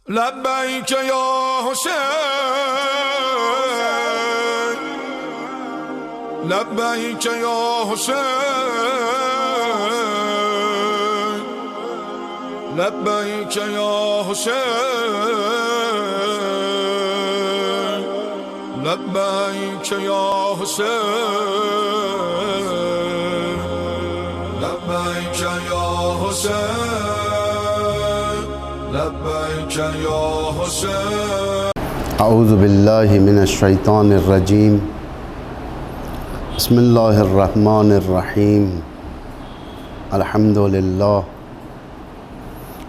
لبیک یا حسین، لبیک یا حسین، لبیک یا حسین، لبیک یا حسین، لبیک یا حسین، لبیک یا حسین۔ اعوذ باللہ من الشیطان الرجیم، بسم اللہ الرحمن الرحیم۔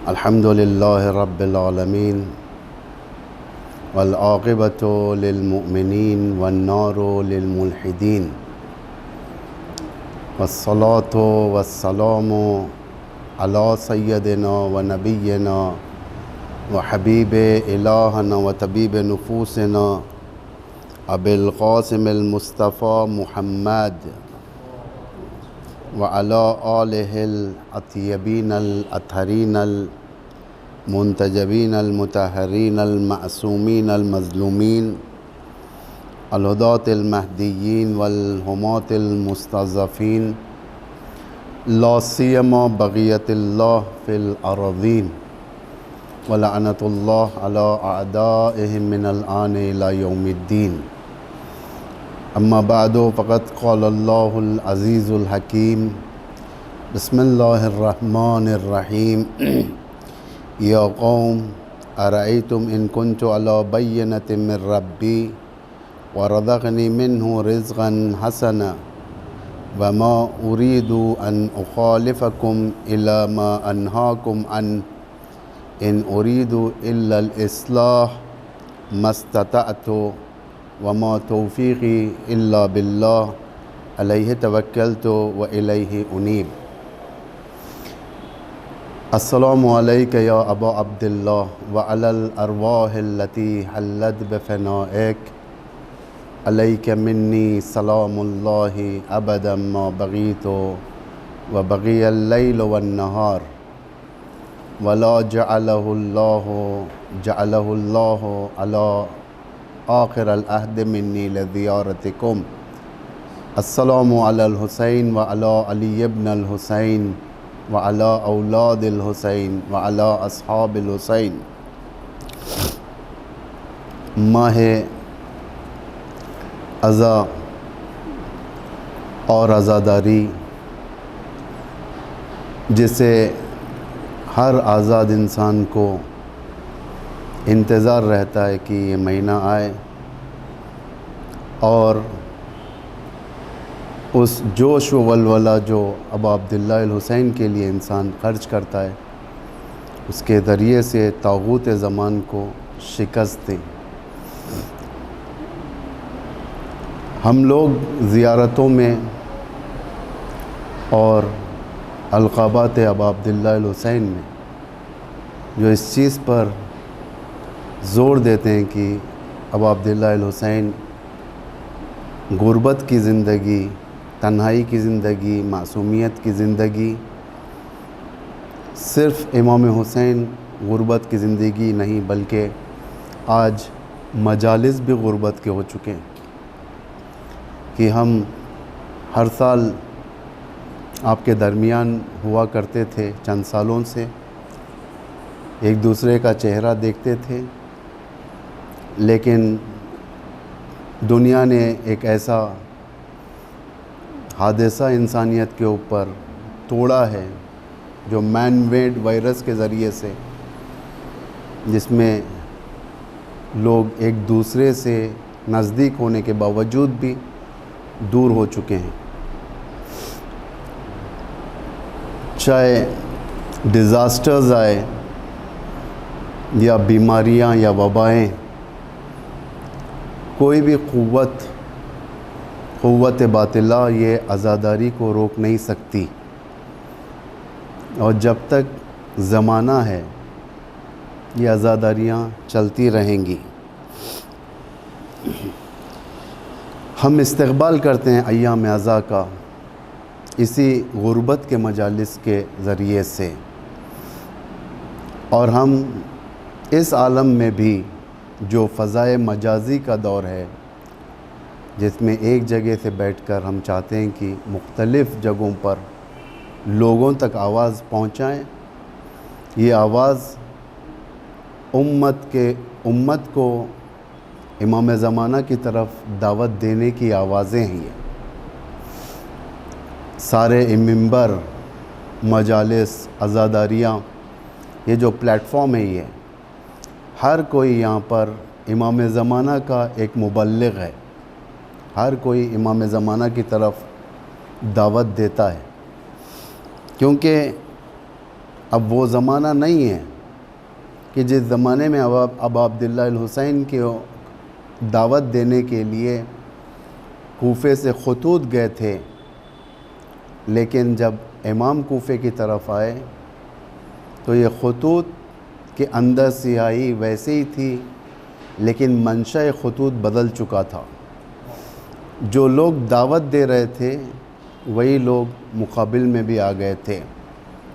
الحمدللہ رب العالمین، والعاقبۃ للمؤمنین والنار للملحدین، والصلاة والسلام علی سیدنا و نبینا و حبیب الہنا و طبیب نفوسنا ابی القاسم المصطفیٰ محمد وعلی آلہ الاطیبین الاطہرین المنتجبین المطہرین المعصومین المظلومین الہداة المہدیین والہماة المستضعفین، لا سیما بغیت اللہ فی الارضین، ولعنت اللہ علی اعدائہم من الآن الی یوم الدین۔ اما بعد، فقد قال اللہ العزیز الحکیم، بسم اللہ الرحمن الرحیم۔ یا قوم ارأیتم ان کنت علی بینۃ من ربی ورزقنی منہ رزقا حسنا وما اريد ان اخالفكم الى ما انهاكم عنه ان اريد الا الاصلاح ما استطعت وما توفیقی الا بالله علیہ توکلت والیہ انیب۔ السلام علیک یا ابا عبداللہ وعلی الارواح التي حلت بفنائک، علیک منی سلام اللہ ابدا ما بغیت وبغی اللیل والنہار، ولا جعلہ اللہ علی آخر العہد منی لزیارتکم۔ السلام علی الحسین وعلی علی ابن الحسین وعلی اولاد الحسین وعلی اصحاب الحسین۔ ماہ عزا اور عزاداری، جسے ہر آزاد انسان کو انتظار رہتا ہے کہ یہ مہینہ آئے، اور اس جوش و ولولہ جو ابا عبداللہ الحسین کے لیے انسان خرچ کرتا ہے، اس کے ذریعے سے طاغوت زمان کو شکست دیں۔ ہم لوگ زیارتوں میں اور القابات ابا عبداللہ الحسین میں جو اس چیز پر زور دیتے ہیں کہ ابا عبداللہ الحسین غربت کی زندگی، تنہائی کی زندگی، معصومیت کی زندگی، صرف امام حسین غربت کی زندگی نہیں بلکہ آج مجالس بھی غربت کے ہو چکے ہیں، کہ ہم ہر سال آپ کے درمیان ہوا کرتے تھے، چند سالوں سے ایک دوسرے کا چہرہ دیکھتے تھے، لیکن دنیا نے ایک ایسا حادثہ انسانیت کے اوپر توڑا ہے جو مین میڈ وائرس کے ذریعے سے، جس میں لوگ ایک دوسرے سے نزدیک ہونے کے باوجود بھی دور ہو چکے ہیں۔ چاہے ڈیزاسٹرز آئے یا بیماریاں یا وبائیں، کوئی بھی قوت باطلہ یہ عزاداری کو روک نہیں سکتی، اور جب تک زمانہ ہے یہ عزاداریاں چلتی رہیں گی۔ ہم استقبال کرتے ہیں ایام عزا کا اسی غربت کے مجالس کے ذریعے سے، اور ہم اس عالم میں بھی جو فضائے مجازی کا دور ہے، جس میں ایک جگہ سے بیٹھ کر ہم چاہتے ہیں کہ مختلف جگہوں پر لوگوں تک آواز پہنچائیں، یہ آواز امت کو امام زمانہ کی طرف دعوت دینے کی آوازیں ہیں۔ یہ سارے منبر، مجالس، عزاداریاں، یہ جو پلیٹ فارم ہے، یہ ہر کوئی یہاں پر امام زمانہ کا ایک مبلغ ہے، ہر کوئی امام زمانہ کی طرف دعوت دیتا ہے، کیونکہ اب وہ زمانہ نہیں ہے کہ جس زمانے میں اب عبداللہ الحسین کی دعوت دینے کے لیے کوفے سے خطوط گئے تھے، لیکن جب امام کوفے کی طرف آئے تو یہ خطوط کے اندر سیاہی ویسے ہی تھی، لیکن منشا خطوط بدل چکا تھا۔ جو لوگ دعوت دے رہے تھے وہی لوگ مقابل میں بھی آ گئے تھے۔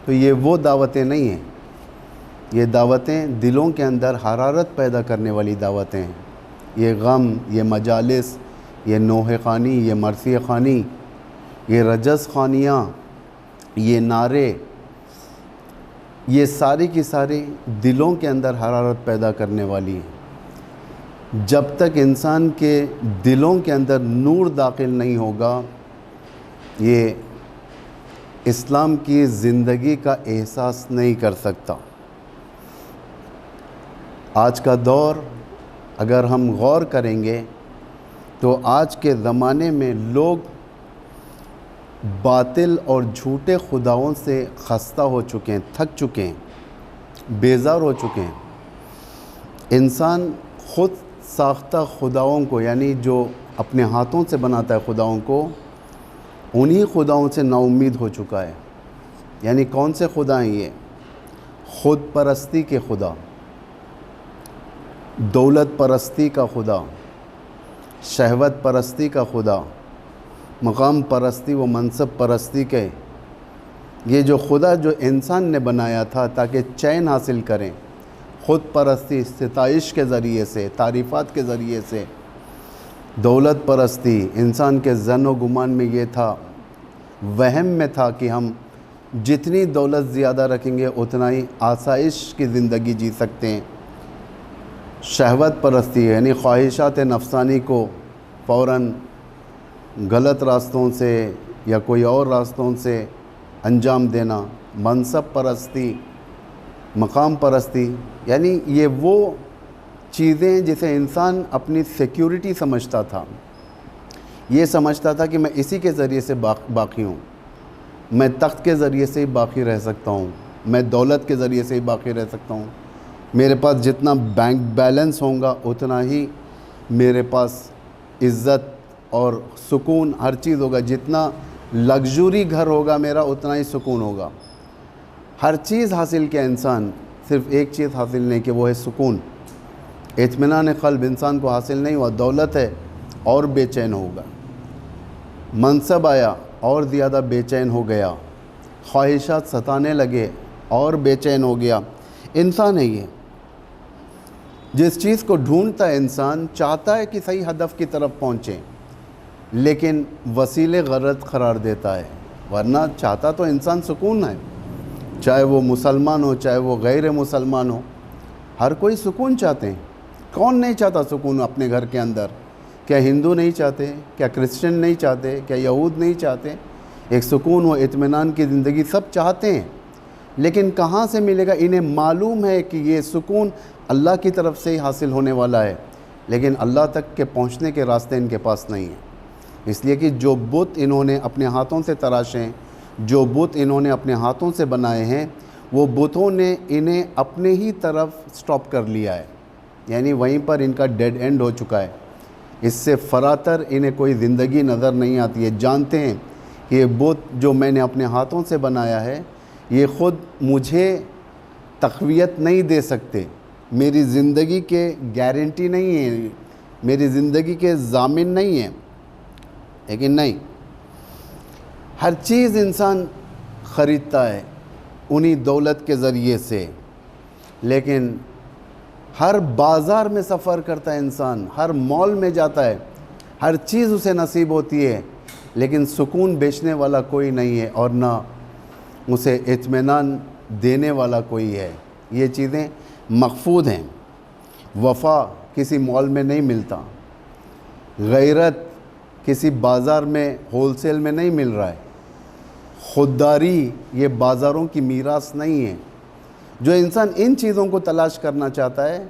تو یہ وہ دعوتیں نہیں ہیں، یہ دعوتیں دلوں کے اندر حرارت پیدا کرنے والی دعوتیں ہیں۔ یہ غم، یہ مجالس، یہ نوحہ خوانی، یہ مرثیہ خوانی، یہ رجز خوانیاں، یہ نعرے، یہ ساری کی ساری دلوں کے اندر حرارت پیدا کرنے والی ہیں۔ جب تک انسان کے دلوں کے اندر نور داخل نہیں ہوگا، یہ اسلام کی زندگی کا احساس نہیں کر سکتا۔ آج کا دور اگر ہم غور کریں گے تو آج کے زمانے میں لوگ باطل اور جھوٹے خداؤں سے خستہ ہو چکے ہیں، تھک چکے ہیں، بیزار ہو چکے ہیں۔ انسان خود ساختہ خداؤں کو، یعنی جو اپنے ہاتھوں سے بناتا ہے خداؤں کو، انہی خداؤں سے نا امید ہو چکا ہے۔ یعنی کون سے خدا ہیں یہ؟ خود پرستی کے خدا، دولت پرستی کا خدا، شہوت پرستی کا خدا، مقام پرستی و منصب پرستی کے، یہ جو خدا جو انسان نے بنایا تھا تاکہ چین حاصل کریں، خود پرستی، ستائش کے ذریعے سے، تعریفات کے ذریعے سے، دولت پرستی، انسان کے ظن و گمان میں یہ تھا، وہم میں تھا کہ ہم جتنی دولت زیادہ رکھیں گے اتنا ہی آسائش کی زندگی جی سکتے ہیں۔ شہوت پرستی یعنی خواہشات نفسانی کو فوراً غلط راستوں سے یا کوئی اور راستوں سے انجام دینا۔ منصب پرستی، مقام پرستی، یعنی یہ وہ چیزیں جسے انسان اپنی سیکیورٹی سمجھتا تھا، یہ سمجھتا تھا کہ میں اسی کے ذریعے سے باقی ہوں، میں تخت کے ذریعے سے ہی باقی رہ سکتا ہوں، میں دولت کے ذریعے سے ہی باقی رہ سکتا ہوں، میرے پاس جتنا بینک بیلنس ہوگا اتنا ہی میرے پاس عزت اور سکون ہر چیز ہوگا، جتنا لگژوری گھر ہوگا میرا اتنا ہی سکون ہوگا۔ ہر چیز حاصل کیا انسان، صرف ایک چیز حاصل نہیں کہ وہ ہے سکون۔ اطمینان قلب انسان کو حاصل نہیں ہوا، دولت ہے اور بے چین ہوگا، منصب آیا اور زیادہ بے چین ہو گیا، خواہشات ستانے لگے اور بے چین ہو گیا۔ انسان ہے یہ، جس چیز کو ڈھونڈتا ہے انسان چاہتا ہے کہ صحیح ہدف کی طرف پہنچے، لیکن وسیلے غرض قرار دیتا ہے، ورنہ چاہتا تو انسان سکون ہے، چاہے وہ مسلمان ہو چاہے وہ غیر مسلمان ہو، ہر کوئی سکون چاہتے ہیں۔ کون نہیں چاہتا سکون اپنے گھر کے اندر؟ کیا ہندو نہیں چاہتے؟ کیا کرسچن نہیں چاہتے؟ کیا یہود نہیں چاہتے؟ ایک سکون و اطمینان کی زندگی سب چاہتے ہیں، لیکن کہاں سے ملے گا؟ انہیں معلوم ہے کہ یہ سکون اللہ کی طرف سے ہی حاصل ہونے والا ہے، لیکن اللہ تک کے پہنچنے کے راستے ان کے پاس نہیں ہیں، اس لیے کہ جو بت انہوں نے اپنے ہاتھوں سے تراشے ہیں، جو بت انہوں نے اپنے ہاتھوں سے بنائے ہیں، وہ بتوں نے انہیں اپنے ہی طرف سٹاپ کر لیا ہے، یعنی وہیں پر ان کا ڈیڈ اینڈ ہو چکا ہے۔ اس سے فراتر انہیں کوئی زندگی نظر نہیں آتی ہے۔ جانتے ہیں کہ یہ بت جو میں نے اپنے ہاتھوں سے بنایا ہے یہ خود مجھے تقویت نہیں دے سکتے، میری زندگی کے گارنٹی نہیں ہے، میری زندگی کے ضامن نہیں ہیں، لیکن نہیں، ہر چیز انسان خریدتا ہے انہی دولت کے ذریعے سے، لیکن ہر بازار میں سفر کرتا ہے انسان، ہر مال میں جاتا ہے، ہر چیز اسے نصیب ہوتی ہے، لیکن سکون بیچنے والا کوئی نہیں ہے اور نہ اسے اطمینان دینے والا کوئی ہے۔ یہ چیزیں مخفوض ہیں۔ وفا کسی مال میں نہیں ملتا، غیرت کسی بازار میں ہول سیل میں نہیں مل رہا ہے، خودداری یہ بازاروں کی میراث نہیں ہے۔ جو انسان ان چیزوں کو تلاش کرنا چاہتا ہے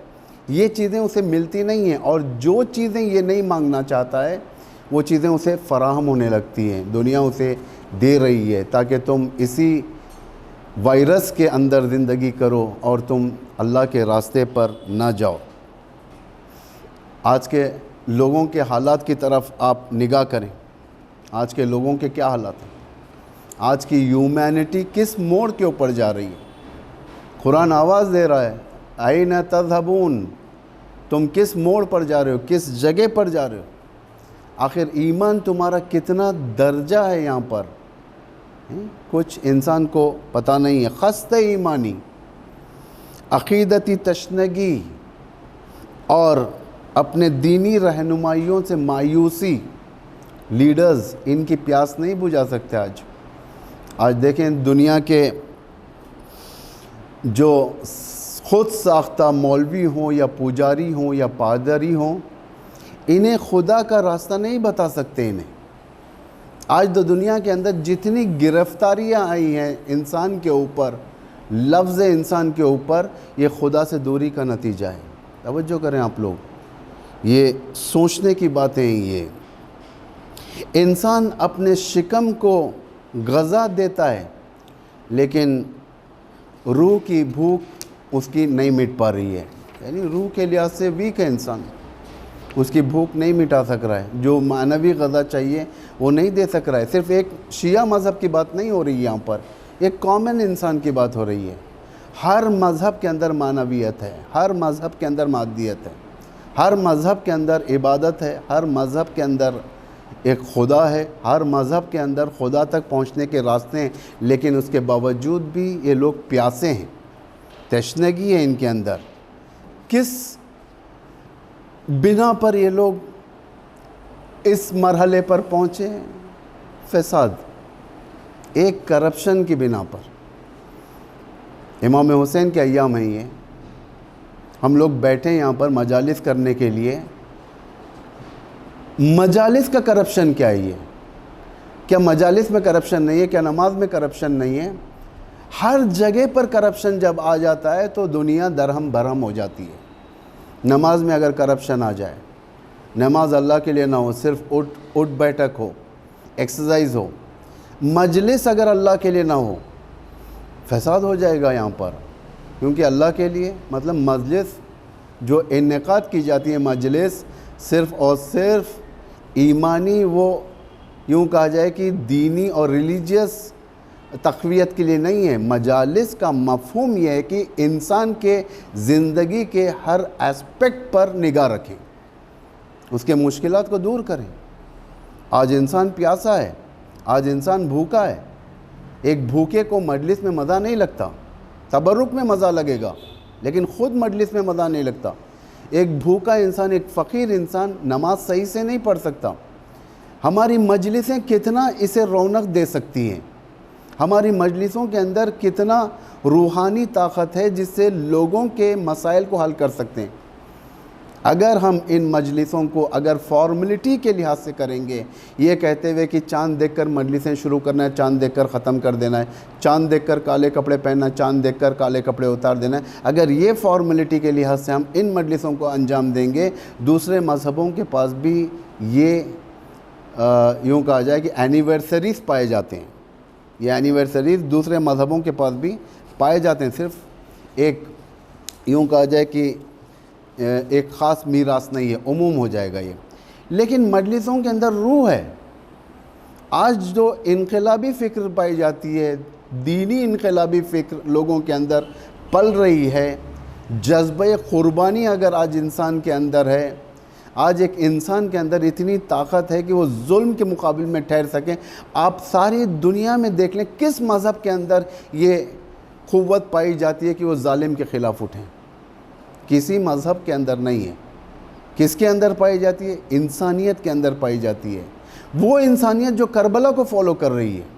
یہ چیزیں اسے ملتی نہیں ہیں، اور جو چیزیں یہ نہیں مانگنا چاہتا ہے وہ چیزیں اسے فراہم ہونے لگتی ہیں، دنیا اسے دے رہی ہے تاکہ تم اسی وائرس کے اندر زندگی کرو اور تم اللہ کے راستے پر نہ جاؤ۔ آج کے لوگوں کے حالات کی طرف آپ نگاہ کریں، آج کے لوگوں کے کیا حالات ہیں، آج کی ہیومینٹی کس موڑ کے اوپر جا رہی ہے۔ قرآن آواز دے رہا ہے، اَیْنَ تَذْهَبُونَ، تم کس موڑ پر جا رہے ہو، کس جگہ پر جا رہے ہو، آخر ایمان تمہارا کتنا درجہ ہے یہاں پر، کچھ انسان کو پتہ نہیں ہے۔ خستہ ایمانی، عقیدتی تشنگی اور اپنے دینی رہنمائیوں سے مایوسی، لیڈرز ان کی پیاس نہیں بجھا سکتے۔ آج دیکھیں دنیا کے جو خود ساختہ مولوی ہوں یا پجاری ہوں یا پادری ہوں، انہیں خدا کا راستہ نہیں بتا سکتے انہیں۔ آج تو دنیا کے اندر جتنی گرفتاریاں آئی ہیں انسان کے اوپر، لفظ انسان کے اوپر، یہ خدا سے دوری کا نتیجہ ہے۔ توجہ کریں آپ لوگ، یہ سوچنے کی باتیں ہیں۔ یہ انسان اپنے شکم کو غذا دیتا ہے لیکن روح کی بھوک اس کی نہیں مٹ پا رہی ہے، یعنی روح کے لحاظ سے ویک ہے انسان، اس کی بھوک نہیں مٹا سک رہا ہے، جو معنوی غذا چاہیے وہ نہیں دے سک رہا ہے۔ صرف ایک شیعہ مذہب کی بات نہیں ہو رہی یہاں پر، ایک کامن انسان کی بات ہو رہی ہے۔ ہر مذہب کے اندر معنویت ہے، ہر مذہب کے اندر مادیت ہے، ہر مذہب کے اندر عبادت ہے، ہر مذہب کے اندر ایک خدا ہے، ہر مذہب کے اندر خدا تک پہنچنے کے راستے ہیں، لیکن اس کے باوجود بھی یہ لوگ پیاسے ہیں، تشنگی ہے ان کے اندر۔ کس بنا پر یہ لوگ اس مرحلے پر پہنچے ہیں؟ فساد، ایک کرپشن کی بنا پر۔ امام حسین کے ایام ہیں یہ، ہم لوگ بیٹھے یہاں پر مجالس کرنے کے لیے، مجالس کا کرپشن کیا ہے یہ؟ کیا مجالس میں کرپشن نہیں ہے؟ کیا نماز میں کرپشن نہیں ہے؟ ہر جگہ پر کرپشن جب آ جاتا ہے تو دنیا درہم برہم ہو جاتی ہے۔ نماز میں اگر کرپشن آ جائے، نماز اللہ کے لیے نہ ہو، صرف اٹھ بیٹھک ہو، ایکسرسائز ہو، مجلس اگر اللہ کے لیے نہ ہو، فساد ہو جائے گا یہاں پر۔ کیونکہ اللہ کے لیے مطلب مجلس جو انعقاد کی جاتی ہے، مجلس صرف اور صرف ایمانی، وہ یوں کہا جائے کہ دینی اور ریلیجیس تقویت کے لیے نہیں ہے۔ مجالس کا مفہوم یہ ہے کہ انسان کے زندگی کے ہر اسپیکٹ پر نگاہ رکھیں، اس کے مشکلات کو دور کریں۔ آج انسان پیاسا ہے، آج انسان بھوکا ہے۔ ایک بھوکے کو مجلس میں مزہ نہیں لگتا، تبرک میں مزہ لگے گا لیکن خود مجلس میں مزہ نہیں لگتا۔ ایک بھوکا انسان، ایک فقیر انسان نماز صحیح سے نہیں پڑھ سکتا۔ ہماری مجلسیں کتنا اسے رونق دے سکتی ہیں، ہماری مجلسوں کے اندر کتنا روحانی طاقت ہے جس سے لوگوں کے مسائل کو حل کر سکتے ہیں۔ اگر ہم ان مجلسوں کو اگر فارملٹی کے لحاظ سے کریں گے، یہ کہتے ہوئے کہ چاند دیکھ کر مجلسیں شروع کرنا ہے، چاند دیکھ کر ختم کر دینا ہے، چاند دیکھ کر کالے کپڑے پہننا، چاند دیکھ کر کالے کپڑے اتار دینا ہے، اگر یہ فارملٹی کے لحاظ سے ہم ان مجلسوں کو انجام دیں گے، دوسرے مذہبوں کے پاس بھی یہ یوں کہا جائے کہ اینیورسریز پائے جاتے ہیں۔ یہ اینیورسریز دوسرے مذہبوں کے پاس بھی پائے جاتے ہیں، صرف ایک یوں کہا جائے کہ ایک خاص میراث نہیں ہے، عموم ہو جائے گا یہ۔ لیکن مجلسوں کے اندر روح ہے۔ آج جو انقلابی فکر پائی جاتی ہے، دینی انقلابی فکر لوگوں کے اندر پل رہی ہے، جذبہ قربانی اگر آج انسان کے اندر ہے، آج ایک انسان کے اندر اتنی طاقت ہے کہ وہ ظلم کے مقابل میں ٹھہر سکیں۔ آپ ساری دنیا میں دیکھ لیں کس مذہب کے اندر یہ قوت پائی جاتی ہے کہ وہ ظالم کے خلاف اٹھیں، کسی مذہب کے اندر نہیں ہے. کس کے اندر پائی جاتی ہے؟ انسانیت کے اندر پائی جاتی ہے. وہ انسانیت جو کربلا کو فالو کر رہی ہے.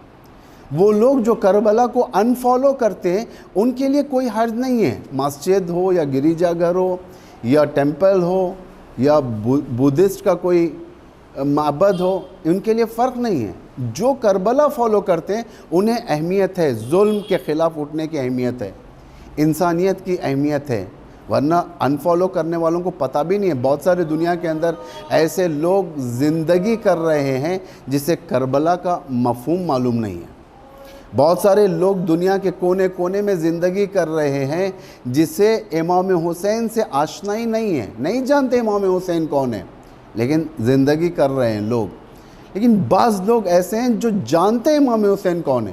وہ لوگ جو کربلا کو انفالو کرتے ہیں ان کے لیے کوئی حرج نہیں ہے. مسجد ہو یا گریجا گھر ہو یا ٹیمپل ہو یا بدھسٹ کا کوئی معبد ہو، ان کے لیے فرق نہیں ہے. جو کربلا فالو کرتے ہیں انہیں اہمیت ہے، ظلم کے خلاف اٹھنے کی اہمیت ہے، انسانیت کی اہمیت ہے. ورنہ انفالو کرنے والوں کو پتہ بھی نہیں ہے. بہت سارے دنیا کے اندر ایسے لوگ زندگی کر رہے ہیں جسے کربلا کا مفہوم معلوم نہیں ہے. بہت سارے لوگ دنیا کے کونے کونے میں زندگی کر رہے ہیں جسے امام حسین سے آشنائی نہیں ہے، نہیں جانتے امام حسین کون ہے، لیکن زندگی کر رہے ہیں لوگ. لیکن بعض لوگ ایسے ہیں جو جانتے ہیں امام حسین کون ہے،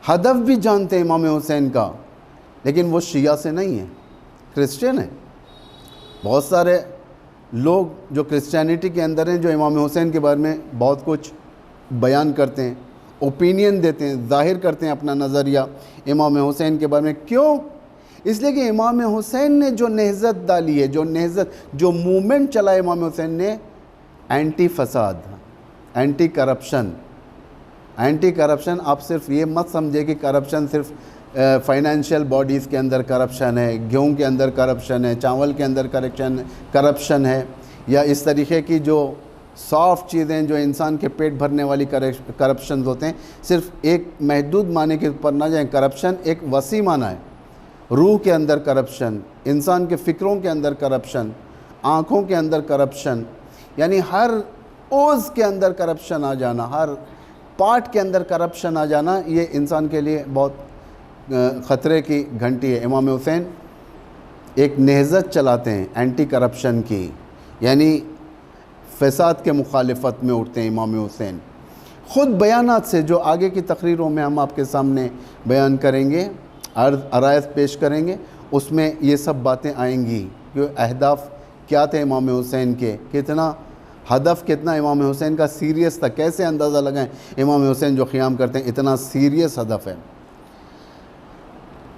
ہدف بھی جانتے ہیں امام حسین کا، لیکن وہ شیعہ سے نہیں ہے، کرسچن ہے. بہت سارے لوگ جو کرسچینٹی کے اندر ہیں جو امام حسین کے بارے میں بہت کچھ بیان کرتے ہیں، اوپینین دیتے ہیں، ظاہر کرتے ہیں اپنا نظریہ امام حسین کے بارے میں. کیوں؟ اس لیے کہ امام حسین نے جو نہضت ڈالی ہے، جو موومنٹ چلا ہے امام حسین نے، اینٹی فساد، اینٹی کرپشن. آپ صرف یہ مت سمجھے کہ کرپشن صرف فائنینشیل باڈیز کے اندر کرپشن ہے، گیہوں کے اندر کرپشن ہے، چاول کے اندر کرپشن ہے، یا اس طریقے کی جو سافٹ چیزیں جو انسان کے پیٹ بھرنے والی کرپشنز ہوتے ہیں. صرف ایک محدود معنی کے اوپر نہ جائیں. کرپشن ایک وسیع معنی ہے. روح کے اندر کرپشن، انسان کے فکروں کے اندر کرپشن، آنکھوں کے اندر کرپشن، یعنی ہر عضو کے اندر کرپشن آ جانا، ہر پارٹ کے اندر کرپشن آ جانا، یہ انسان کے لیے بہت خطرے کی گھنٹی ہے. امام حسین ایک نہضت چلاتے ہیں اینٹی کرپشن کی، یعنی فساد کے مخالفت میں اٹھتے ہیں امام حسین. خود بیانات سے جو آگے کی تقریروں میں ہم آپ کے سامنے بیان کریں گے، عرائض پیش کریں گے، اس میں یہ سب باتیں آئیں گی کہ اہداف کیا تھے امام حسین کے، کتنا امام حسین کا سیریس تھا. کیسے اندازہ لگائیں امام حسین جو قیام کرتے ہیں اتنا سیریس ہدف ہے.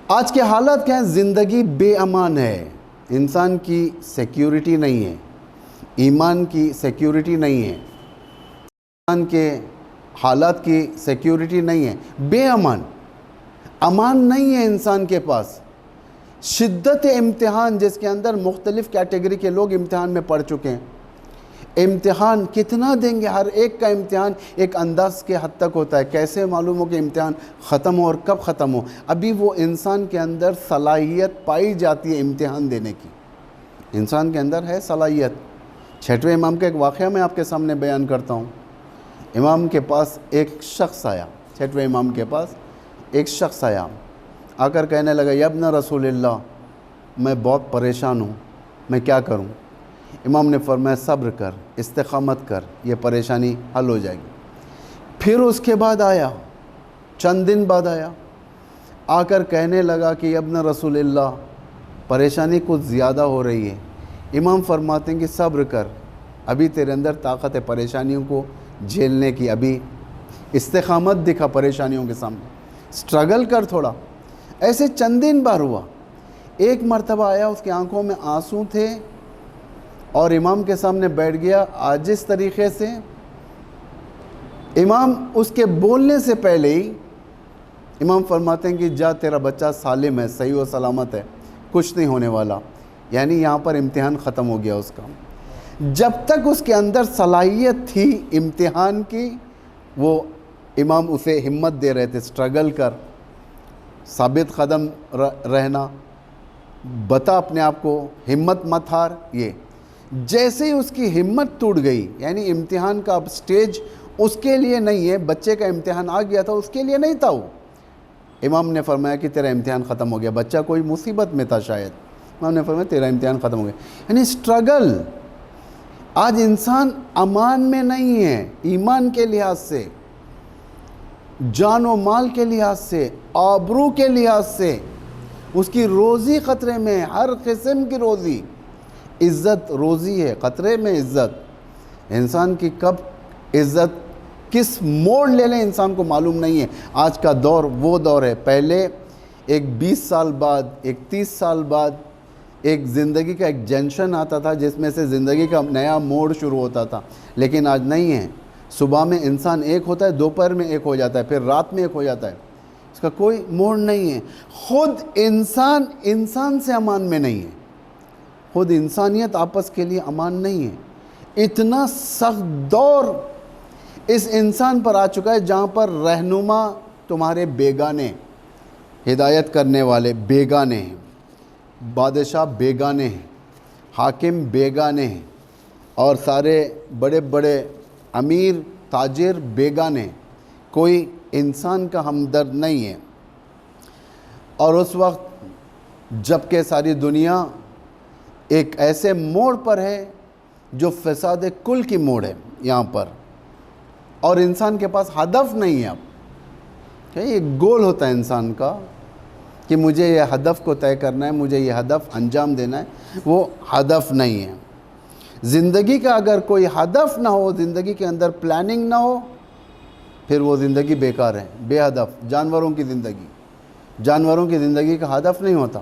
آج کے حالات کیا ہیں؟ زندگی بے امان ہے، انسان کی سیکیورٹی نہیں ہے، ایمان کی سیکیورٹی نہیں ہے، انسان کے حالات کی سیکیورٹی نہیں ہے، بے امان نہیں ہے انسان کے پاس. شدت امتحان جس کے اندر مختلف کیٹیگری کے لوگ امتحان میں پڑ چکے ہیں. امتحان کتنا دیں گے؟ ہر ایک کا امتحان ایک انداز کے حد تک ہوتا ہے. کیسے معلوم ہو کہ امتحان ختم ہو اور کب ختم ہو؟ ابھی وہ انسان کے اندر صلاحیت پائی جاتی ہے امتحان دینے کی. انسان کے اندر ہے صلاحیت. 6ویں امام کا ایک واقعہ میں آپ کے سامنے بیان کرتا ہوں. امام کے پاس ایک شخص آیا، 6ویں امام کے پاس ایک شخص آیا، آ کر کہنے لگا یا ابن رسول اللہ، میں بہت پریشان ہوں، میں کیا کروں؟ امام نے فرمایا صبر کر، استقامت کر، یہ پریشانی حل ہو جائے گی. پھر اس کے بعد آیا، چند دن بعد آیا، آ کر کہنے لگا کہ یا ابن رسول اللہ، پریشانی کچھ زیادہ ہو رہی ہے. امام فرماتے ہیں کہ صبر کر، ابھی تیرے اندر طاقت ہے پریشانیوں کو جھیلنے کی، ابھی استقامت دکھا پریشانیوں کے سامنے، سٹرگل کر تھوڑا. ایسے چند دن بار ہوا. ایک مرتبہ آیا، اس کی آنکھوں میں آنسو تھے اور امام کے سامنے بیٹھ گیا عاجز طریقے سے. امام اس کے بولنے سے پہلے ہی امام فرماتے ہیں کہ جا، تیرا بچہ سالم ہے، صحیح و سلامت ہے، کچھ نہیں ہونے والا. یعنی یہاں پر امتحان ختم ہو گیا اس کا. جب تک اس کے اندر صلاحیت تھی امتحان کی، وہ امام اسے ہمت دے رہے تھے، سٹرگل کر، ثابت قدم رہنا، بتا اپنے آپ کو، ہمت مت ہار. یہ جیسے ہی اس کی ہمت ٹوٹ گئی، یعنی امتحان کا اب سٹیج اس کے لیے نہیں ہے، بچے کا امتحان آ گیا تھا، اس کے لیے نہیں تھا وہ. امام نے فرمایا کہ تیرا امتحان ختم ہو گیا. بچہ کوئی مصیبت میں تھا شاید. امام نے فرمایا تیرا امتحان ختم ہو گیا. یعنی سٹرگل. آج انسان امان میں نہیں ہے، ایمان کے لحاظ سے، جان و مال کے لحاظ سے، آبرو کے لحاظ سے. اس کی روزی خطرے میں، ہر قسم کی روزی، عزت روزی ہے خطرے میں. عزت، انسان کی کب عزت کس موڑ لے لیں انسان کو معلوم نہیں ہے. آج کا دور وہ دور ہے. پہلے ایک 20 سال بعد، ایک 30 سال بعد ایک زندگی کا ایک جنکشن آتا تھا جس میں سے زندگی کا نیا موڑ شروع ہوتا تھا، لیکن آج نہیں ہے۔ صبح میں انسان ایک ہوتا ہے، دوپہر میں ایک ہو جاتا ہے، پھر رات میں ایک ہو جاتا ہے، اس کا کوئی موڑ نہیں ہے۔ خود انسان سے امان میں نہیں ہے، خود انسانیت آپس کے لیے امان نہیں ہے۔ اتنا سخت دور اس انسان پر آ چکا ہے جہاں پر رہنما تمہارے بیگانے، ہدایت کرنے والے بیگانے ہیں، بادشاہ بیگانے ہیں، حاکم بیگانے ہیں، اور سارے بڑے بڑے امیر تاجر بیگانے ہیں، کوئی انسان کا ہمدرد نہیں ہے۔ اور اس وقت جب کہ ساری دنیا ایک ایسے موڑ پر ہے جو فساد کل کی موڑ ہے یہاں پر، اور انسان کے پاس ہدف نہیں ہے۔ اب ایک گول ہوتا ہے انسان کا کہ مجھے یہ ہدف کو طے کرنا ہے، مجھے یہ ہدف انجام دینا ہے، وہ ہدف نہیں ہے۔ زندگی کا اگر کوئی ہدف نہ ہو، زندگی کے اندر پلاننگ نہ ہو، پھر وہ زندگی بیکار ہے، بے ہدف۔ جانوروں کی زندگی کا ہدف نہیں ہوتا۔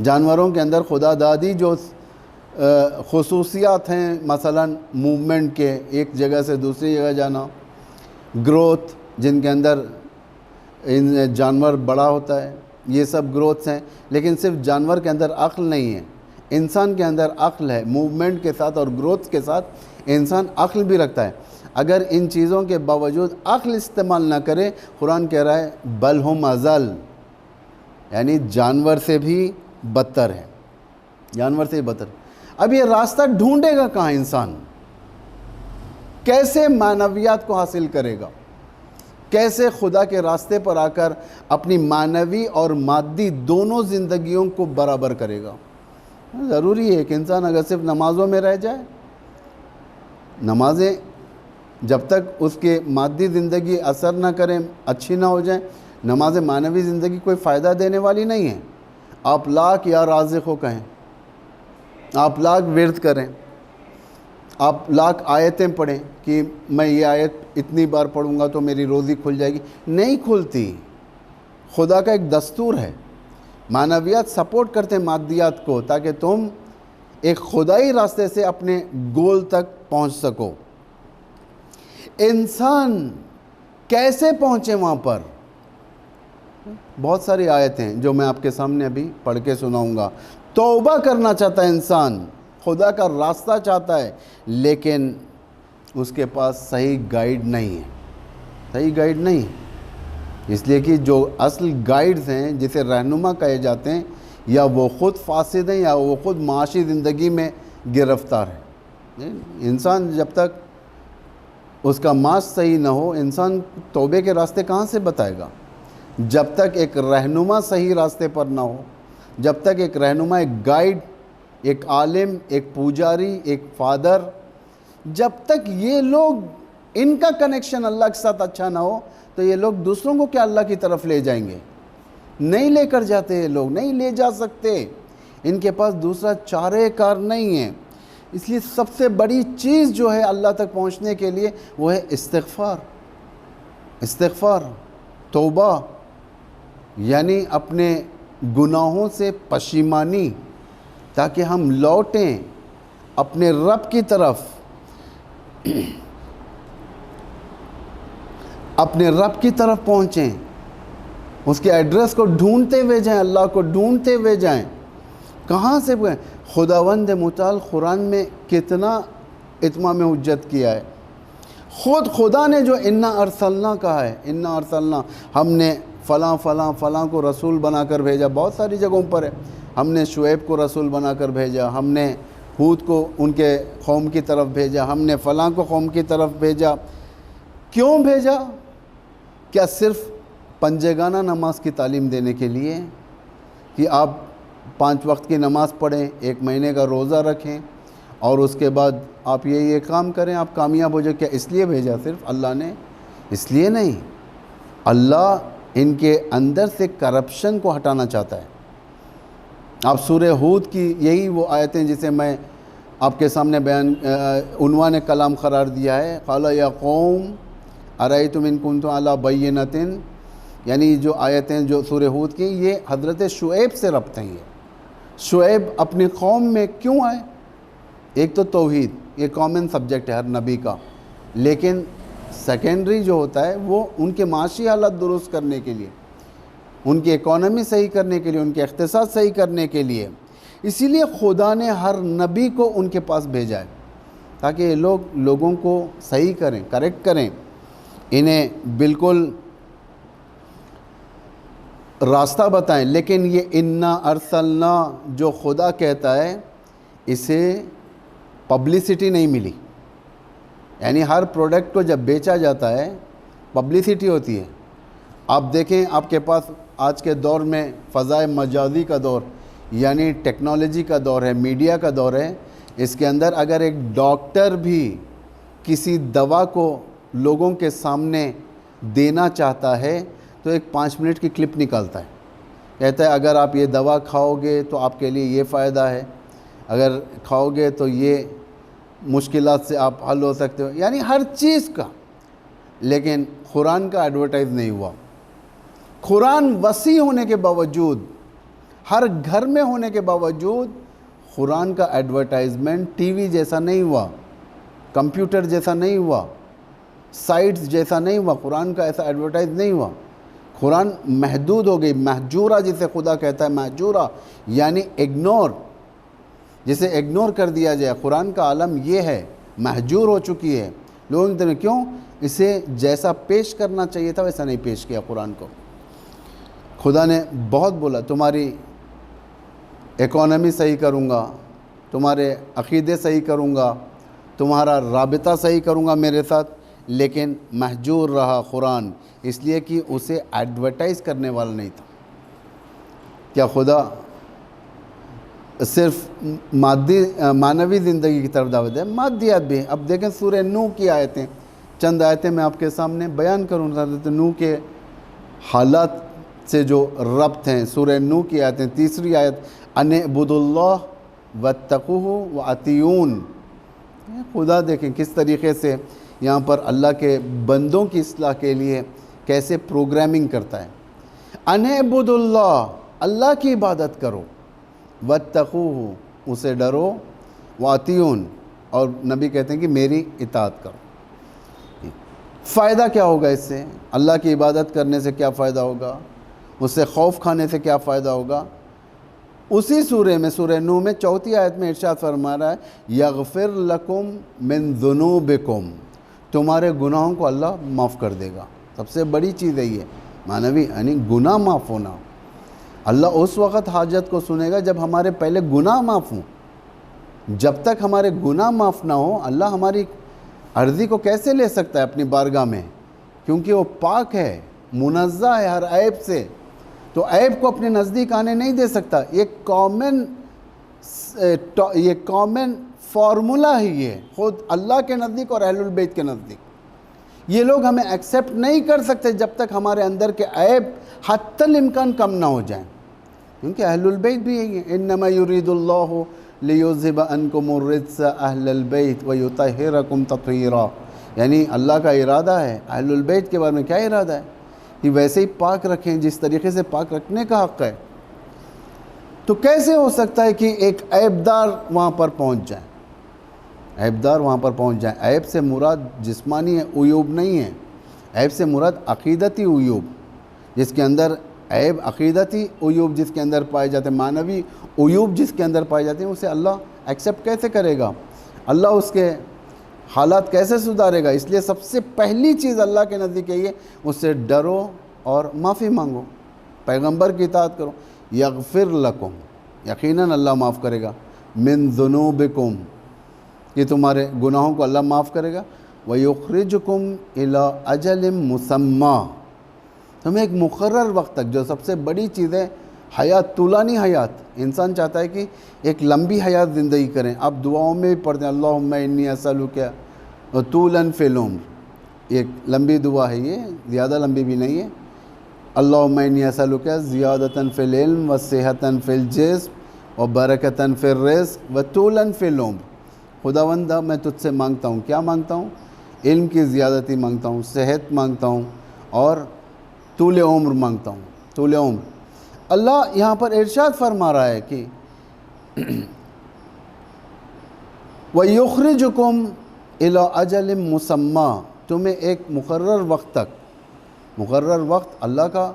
جانوروں کے اندر خدا دادی جو خصوصیات ہیں، مثلا موومنٹ کے، ایک جگہ سے دوسری جگہ جانا، گروتھ جن کے اندر جانور بڑا ہوتا ہے، یہ سب گروتھس ہیں، لیکن صرف جانور کے اندر عقل نہیں ہے، انسان کے اندر عقل ہے۔ موومنٹ کے ساتھ اور گروتھ کے ساتھ انسان عقل بھی رکھتا ہے۔ اگر ان چیزوں کے باوجود عقل استعمال نہ کرے، قرآن کہہ رہا ہے بل ہم اضل، یعنی جانور سے بھی بدتر ہے، جانور سے بھی بدتر۔ اب یہ راستہ ڈھونڈے گا کہاں انسان؟ کیسے معنویات کو حاصل کرے گا؟ کیسے خدا کے راستے پر آ کر اپنی معنوی اور مادی دونوں زندگیوں کو برابر کرے گا؟ ضروری ہے کہ انسان اگر صرف نمازوں میں رہ جائے، نمازیں جب تک اس کے مادی زندگی اثر نہ کریں، اچھی نہ ہو جائیں، نماز معنوی زندگی کوئی فائدہ دینے والی نہیں ہے۔ آپ لاکھ یا رازق ہو کہیں، آپ لاکھ ورد کریں، آپ لاکھ آیتیں پڑھیں کہ میں یہ آیت اتنی بار پڑھوں گا تو میری روزی کھل جائے گی، نہیں کھلتی۔ خدا کا ایک دستور ہے، معنویات سپورٹ کرتے ہیں مادیات کو، تاکہ تم ایک خدائی راستے سے اپنے گول تک پہنچ سکو۔ انسان کیسے پہنچے وہاں پر؟ بہت ساری آیتیں جو میں آپ کے سامنے ابھی پڑھ کے سناؤں گا۔ توبہ کرنا چاہتا ہے انسان، خدا کا راستہ چاہتا ہے، لیکن اس کے پاس صحیح گائیڈ نہیں ہے، صحیح گائیڈ نہیں ہے۔ اس لیے کہ جو اصل گائیڈز ہیں، جسے رہنما کہے جاتے ہیں، یا وہ خود فاسد ہیں یا وہ خود معاشی زندگی میں گرفتار ہے۔ انسان جب تک اس کا معاش صحیح نہ ہو، انسان توبے کے راستے کہاں سے بتائے گا؟ جب تک ایک رہنما صحیح راستے پر نہ ہو، جب تک ایک رہنما، ایک گائیڈ، ایک عالم، ایک پوجاری، ایک فادر، جب تک یہ لوگ، ان کا کنیکشن اللہ کے ساتھ اچھا نہ ہو، تو یہ لوگ دوسروں کو کیا اللہ کی طرف لے جائیں گے؟ نہیں لے کر جاتے، یہ لوگ نہیں لے جا سکتے، ان کے پاس دوسرا چارہ کار نہیں ہے۔ اس لیے سب سے بڑی چیز جو ہے اللہ تک پہنچنے کے لیے وہ ہے استغفار، توبہ، یعنی اپنے گناہوں سے پشیمانی، تاکہ ہم لوٹیں اپنے رب کی طرف، اپنے رب کی طرف پہنچیں، اس کے ایڈریس کو ڈھونڈتے ہوئے جائیں، اللہ کو ڈھونڈتے ہوئے جائیں۔ کہاں سے گئے؟ خداوند متعال قرآن میں کتنا اتمام حجت کیا ہے۔ خود خدا نے جو انا ارسلنا کہا ہے، انا ارسلنا، ہم نے فلاں فلاں فلاں کو رسول بنا کر بھیجا، بہت ساری جگہوں پر ہے۔ ہم نے شعیب کو رسول بنا کر بھیجا، ہم نے ہود کو ان کے قوم کی طرف بھیجا، ہم نے فلاں کو قوم کی طرف بھیجا۔ کیوں بھیجا؟ کیا صرف پنجگانہ نماز کی تعلیم دینے کے لیے کہ آپ 5 وقت کی نماز پڑھیں، 1 مہینے کا روزہ رکھیں، اور اس کے بعد آپ یہ کام کریں، آپ کامیاب ہو جائیں؟ کیا اس لیے بھیجا صرف اللہ نے؟ اس لیے نہیں، اللہ ان کے اندر سے کرپشن کو ہٹانا چاہتا ہے۔ آپ سورہ ہود کی یہی وہ آیتیں جسے میں آپ کے سامنے بیان عنوان کلام قرار دیا ہے، قال یا قوم ارأیتم ان کنتم علی بینۃ، یعنی جو آیتیں جو سورہ ہود کی، یہ حضرت شعیب سے ربط ہیں، شعیب اپنی قوم میں کیوں آئے؟ ایک تو توحید، یہ کامن سبجیکٹ ہے ہر نبی کا، لیکن سیکنڈری جو ہوتا ہے وہ ان کے معاشی حالت درست کرنے کے لیے، ان کی اکانومی صحیح کرنے کے لیے، ان کے اقتصاد صحیح کرنے کے لیے۔ اسی لیے خدا نے ہر نبی کو ان کے پاس بھیجا ہے تاکہ یہ لوگوں کو صحیح کریں، کریکٹ کریں، انہیں بالکل راستہ بتائیں۔ لیکن یہ انا ارسلنا جو خدا کہتا ہے اسے پبلسٹی نہیں ملی، یعنی ہر پروڈکٹ کو جب بیچا جاتا ہے پبلسٹی ہوتی ہے۔ آپ دیکھیں آپ کے پاس آج کے دور میں فضائے مجازی کا دور یعنی ٹیکنالوجی کا دور ہے، میڈیا کا دور ہے، اس کے اندر اگر ایک ڈاکٹر بھی کسی دوا کو لوگوں کے سامنے دینا چاہتا ہے تو ایک 5 منٹ کی کلپ نکالتا ہے، کہتا ہے اگر آپ یہ دوا کھاؤ گے تو آپ کے لیے یہ فائدہ ہے، اگر کھاؤ گے تو یہ مشکلات سے آپ حل ہو سکتے ہو، یعنی ہر چیز کا۔ لیکن قرآن کا ایڈورٹائز نہیں ہوا۔ قرآن وسیع ہونے کے باوجود، ہر گھر میں ہونے کے باوجود، قرآن کا ایڈورٹائزمنٹ ٹی وی جیسا نہیں ہوا، کمپیوٹر جیسا نہیں ہوا، سائٹس جیسا نہیں ہوا، قرآن کا ایسا ایڈورٹائز نہیں ہوا۔ قرآن محدود ہو گئی، محجورہ جسے خدا کہتا ہے، محجورہ یعنی اگنور، جسے اگنور کر دیا جائے۔ قرآن کا عالم یہ ہے، محجور ہو چکی ہے لوگوں کی طرف۔ کیوں؟ اسے جیسا پیش کرنا چاہیے تھا ویسا نہیں پیش کیا قرآن کو۔ خدا نے بہت بولا تمہاری اکانومی صحیح کروں گا، تمہارے عقیدے صحیح کروں گا، تمہارا رابطہ صحیح کروں گا میرے ساتھ، لیکن محجور رہا قرآن، اس لیے کہ اسے ایڈورٹائز کرنے والا نہیں تھا۔ کیا خدا صرف معنوی زندگی کی طرف دعوت ہے؟ مادیات بھی ہیں۔ اب دیکھیں سورہ نوح کی آیتیں، چند آیتیں میں آپ کے سامنے بیان کروں۔ حضرت نوح کے حالات سے جو ربط ہیں، سورہ نوح کی آیتیں، تیسری آیت، ان اعبدوا اللہ واتقوہ واطیعون۔ خدا دیکھیں کس طریقے سے یہاں پر اللہ کے بندوں کی اصلاح کے لیے کیسے پروگرامنگ کرتا ہے۔ ان اعبدوا اللہ، اللہ کی عبادت کرو، واتقوہ، اسے ڈرو، واطیعون، اور نبی کہتے ہیں کہ میری اطاعت کرو۔ فائدہ کیا ہوگا اس سے؟ اللہ کی عبادت کرنے سے کیا فائدہ ہوگا؟ اس سے خوف کھانے سے کیا فائدہ ہوگا؟ اسی سورہ میں، سورہ نوح میں 4 آیت میں ارشاد فرما رہا ہے یغفر لکم من ذنوبکم، تمہارے گناہوں کو اللہ معاف کر دے گا۔ سب سے بڑی چیز ہے یہ معنوی، یعنی گناہ معاف ہونا۔ اللہ اس وقت حاجت کو سنے گا جب ہمارے پہلے گناہ معاف ہوں۔ جب تک ہمارے گناہ معاف نہ ہو، اللہ ہماری عرضی کو کیسے لے سکتا ہے اپنی بارگاہ میں؟ کیونکہ وہ پاک ہے، منزہ ہے ہر عیب سے، تو عیب کو اپنے نزدیک آنے نہیں دے سکتا۔ یہ کامن فارمولہ ہی یہ خود اللہ کے نزدیک اور اہل البیت کے نزدیک۔ یہ لوگ ہمیں ایکسیپٹ نہیں کر سکتے جب تک ہمارے اندر کے عیب حتی الامکان کم نہ ہو جائیں، کیونکہ اہل البیت بھی یہی ہے، انما یرید اللہ لیذھب عنکم الرجس اہل البیت ویطہرکم تطہیرا، یعنی اللہ کا ارادہ ہے اہل البیت کے بارے میں۔ کیا ارادہ ہے؟ کہ ویسے ہی پاک رکھیں جس طریقے سے پاک رکھنے کا حق ہے۔ تو کیسے ہو سکتا ہے کہ ایک عیبدار وہاں پر پہنچ جائیں؟ عیبدار وہاں پر پہنچ جائیں۔ عیب سے مراد جسمانی عیوب نہیں ہے، عیب سے مراد عقیدتی عیوب، جس کے اندر عیب عقیدتی عیوب جس کے اندر پائے جاتے ہیں، معنوی عیوب جس کے اندر پائے جاتے ہیں، اسے اللہ ایکسیپٹ کیسے کرے گا؟ اللہ اس کے حالات کیسے سدھارے گا؟ اس لیے سب سے پہلی چیز اللہ کے نزدیک ہے اس سے ڈرو اور معافی مانگو، پیغمبر کی اطاعت کرو۔ یغفر لکم، یقیناً اللہ معاف کرے گا، من ذنوبکم، یہ تمہارے گناہوں کو اللہ معاف کرے گا، ویخرجکم الی اجل مسمی، تمہیں ایک مقرر وقت تک، جو سب سے بڑی چیز ہے حیات، طولانی حیات۔ انسان چاہتا ہے کہ ایک لمبی حیات زندگی کریں۔ آپ دعاؤں میں بھی پڑھتے ہیں اللہم انی اسألک طولا فی العمر، ایک لمبی دعا ہے یہ، زیادہ لمبی بھی نہیں ہے۔ اللہم انی اسألک زیادۃ فی العلم وصحۃ فی الجسم وبرکۃ فی الرزق وطولا فی العمر۔ خداوندہ میں تجھ سے مانگتا ہوں، کیا مانگتا ہوں؟ علم کی زیادتی مانگتا ہوں، صحت مانگتا ہوں، اور طول عمر مانگتا ہوں، طول عمر۔ اللہ یہاں پر ارشاد فرما رہا ہے کہ وَيُخْرِجُكُمْ إِلَىٰ أَجَلٍ مُّسَمًّى، تمہیں ایک مقرر وقت تک، مقرر وقت اللہ کا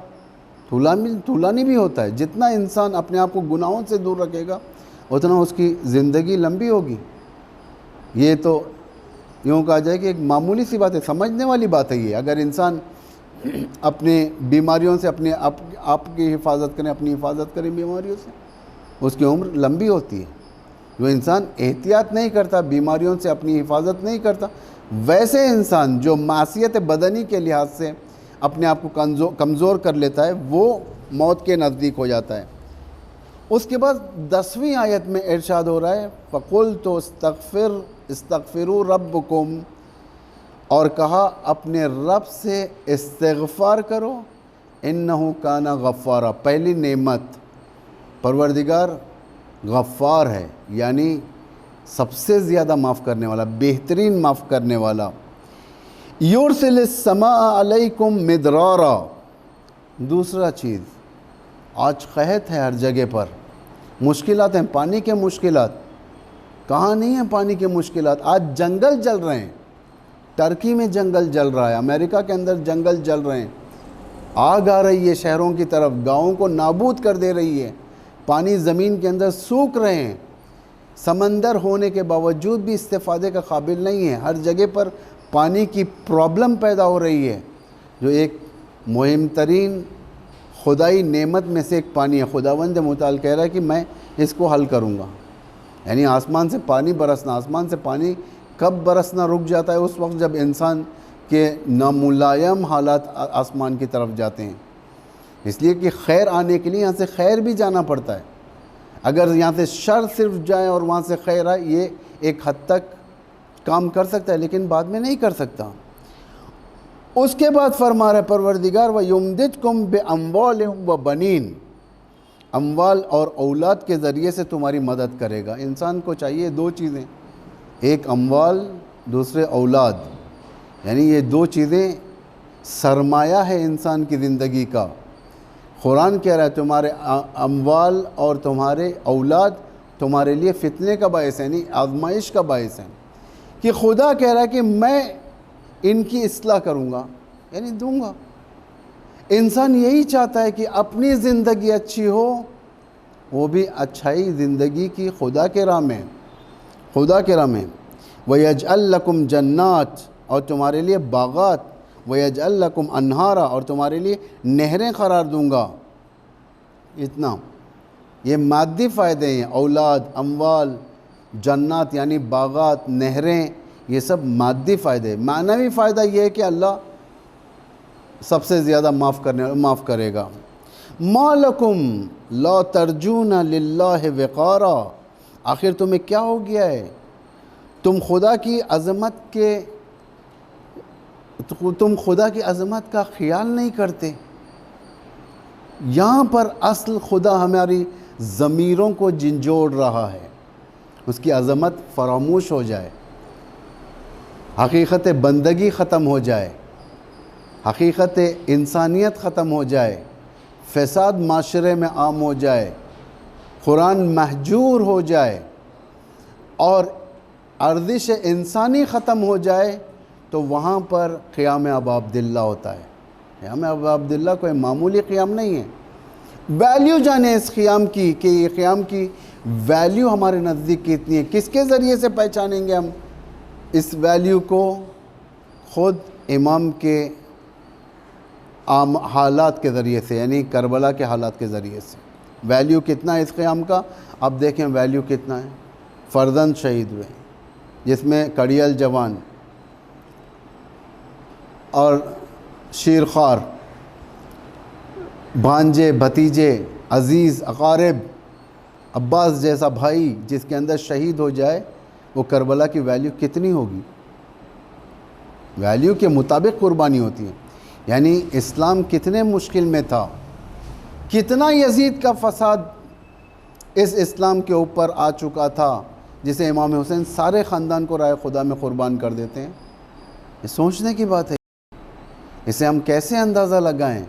طولانی بھی ہوتا ہے، جتنا انسان اپنے آپ کو گناہوں سے دور رکھے گا اتنا اس کی زندگی لمبی ہوگی۔ یہ تو یوں کہا جائے کہ ایک معمولی سی بات ہے، سمجھنے والی بات ہے یہ۔ اگر انسان اپنے بیماریوں سے اپنے آپ کی حفاظت کریں، اپنی حفاظت کریں بیماریوں سے، اس کی عمر لمبی ہوتی ہے۔ جو انسان احتیاط نہیں کرتا، بیماریوں سے اپنی حفاظت نہیں کرتا، ویسے انسان جو معصیت بدنی کے لحاظ سے اپنے آپ کو کمزور کر لیتا ہے وہ موت کے نزدیک ہو جاتا ہے۔ اس کے بعد 10ویں آیت میں ارشاد ہو رہا ہے فَقُلْتُ اسْتَغْفِرُوا رَبَّكُمْ، اور کہا اپنے رب سے استغفار کرو، اِنَّهُ كَانَ غَفَّارًا۔ پہلی نعمت، پروردگار غفار ہے، یعنی سب سے زیادہ معاف کرنے والا، بہترین معاف کرنے والا۔ یُرْسِلِ السَّمَاءَ عَلَيْكُمْ مِدْرَارًا، دوسرا چیز، آج قحط ہے ہر جگہ پر، مشکلات ہیں، پانی کے مشکلات، کہاں نہیں ہیں پانی کے مشکلات؟ آج جنگل جل رہے ہیں، ٹرکی میں جنگل جل رہا ہے، امریکہ کے اندر جنگل جل رہے ہیں، آگ آ رہی ہے شہروں کی طرف، گاؤں کو نابود کر دے رہی ہے، پانی زمین کے اندر سوکھ رہے ہیں، سمندر ہونے کے باوجود بھی استفادے کا قابل نہیں ہے، ہر جگہ پر پانی کی پرابلم پیدا ہو رہی ہے، جو ایک مہم ترین خدائی نعمت میں سے ایک پانی ہے۔ خداوند متعال کہہ رہا ہے کہ میں اس کو حل کروں گا، یعنی آسمان سے پانی برسنا، آسمان سے پانی کب برسنا رک جاتا ہے؟ اس وقت جب انسان کے ناملائم حالات آسمان کی طرف جاتے ہیں، اس لیے کہ خیر آنے کے لیے یہاں سے خیر بھی جانا پڑتا ہے۔ اگر یہاں سے شر صرف جائے اور وہاں سے خیر آئے، یہ ایک حد تک کام کر سکتا ہے لیکن بعد میں نہیں کر سکتا۔ اس کے بعد فرما رہا ہے پروردگار وَيُمْدِدْكُمْ بِأَمْوَالٍ وَبَنِينَ، اموال اور اولاد کے ذریعے سے تمہاری مدد کرے گا۔ انسان کو چاہیے دو چیزیں، ایک اموال، دوسرے اولاد، یعنی یہ دو چیزیں سرمایہ ہے انسان کی زندگی کا۔ قرآن کہہ رہا ہے تمہارے اموال اور تمہارے اولاد تمہارے لیے فتنے کا باعث ہے، یعنی آزمائش کا باعث ہے، کہ خدا کہہ رہا ہے کہ میں ان کی اصلاح کروں گا، یعنی دوں گا۔ انسان یہی چاہتا ہے کہ اپنی زندگی اچھی ہو، وہ بھی اچھائی زندگی کی خدا کے راہ میں، خدا کے راہ میں۔ وَيَجْعَلْ لَكُمْ جَنَّاتٍ، اور تمہارے لیے باغات، وَيَجْعَلْ لَكُمْ أَنْهَارًا، اور تمہارے لیے نہریں قرار دوں گا۔ اتنا یہ مادی فائدے ہیں، اولاد، اموال، جنات یعنی باغات، نہریں، یہ سب مادی فائدے۔ معنوی فائدہ یہ ہے کہ اللہ سب سے زیادہ معاف کرے گا۔ مَا لَكُمْ لَا تَرْجُونَ لِلَّهِ وِقَارًا، آخر تمہیں کیا ہو گیا ہے؟ تم خدا کی عظمت کا خیال نہیں کرتے۔ یہاں پر اصل خدا ہماری ضمیروں کو جھنجھوڑ رہا ہے، اس کی عظمت فراموش ہو جائے، حقیقت بندگی ختم ہو جائے، حقیقت انسانیت ختم ہو جائے، فساد معاشرے میں عام ہو جائے، قرآن محجور ہو جائے اور ارزش انسانی ختم ہو جائے، تو وہاں پر قیام ابا عبداللہ ہوتا ہے۔ قیام ابا عبداللہ کوئی معمولی قیام نہیں ہے۔ ویلیو جانیں اس قیام کی، کہ یہ قیام کی ویلیو ہمارے نزدیک کتنی ہے، کس کے ذریعے سے پہچانیں گے ہم اس ویلیو کو؟ خود امام کے حالات کے ذریعے سے، یعنی کربلا کے حالات کے ذریعے سے۔ ویلیو کتنا ہے اس قیام کا؟ اب دیکھیں ویلیو کتنا ہے۔ فرزند شہید ہوئے جس میں کڑیل جوان اور شیرخوار، بھانجے، بھتیجے، عزیز، اقارب، عباس جیسا بھائی جس کے اندر شہید ہو جائے، وہ کربلا کی ویلیو کتنی ہوگی؟ ویلیو کے مطابق قربانی ہوتی ہے۔ یعنی اسلام کتنے مشکل میں تھا، کتنا یزید کا فساد اس اسلام کے اوپر آ چکا تھا، جسے امام حسین سارے خاندان کو رائے خدا میں قربان کر دیتے ہیں۔ یہ سوچنے کی بات ہے، اسے ہم کیسے اندازہ لگائیں؟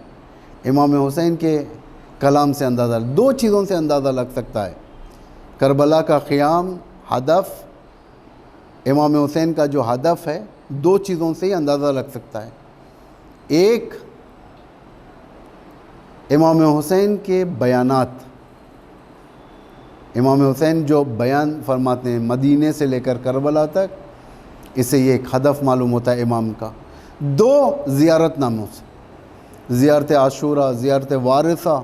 امام حسین کے کلام سے اندازہ، دو چیزوں سے اندازہ لگ سکتا ہے۔ کربلا کا قیام ہدف، امام حسین کا جو ہدف ہے، دو چیزوں سے ہی اندازہ لگ سکتا ہے۔ ایک، امام حسین کے بیانات، امام حسین جو بیان فرماتے ہیں مدینے سے لے کر کربلا تک، اسے یہ ایک ہدف معلوم ہوتا ہے امام کا۔ دو، زیارت ناموں سے، زیارت عاشورہ، زیارت وارثہ،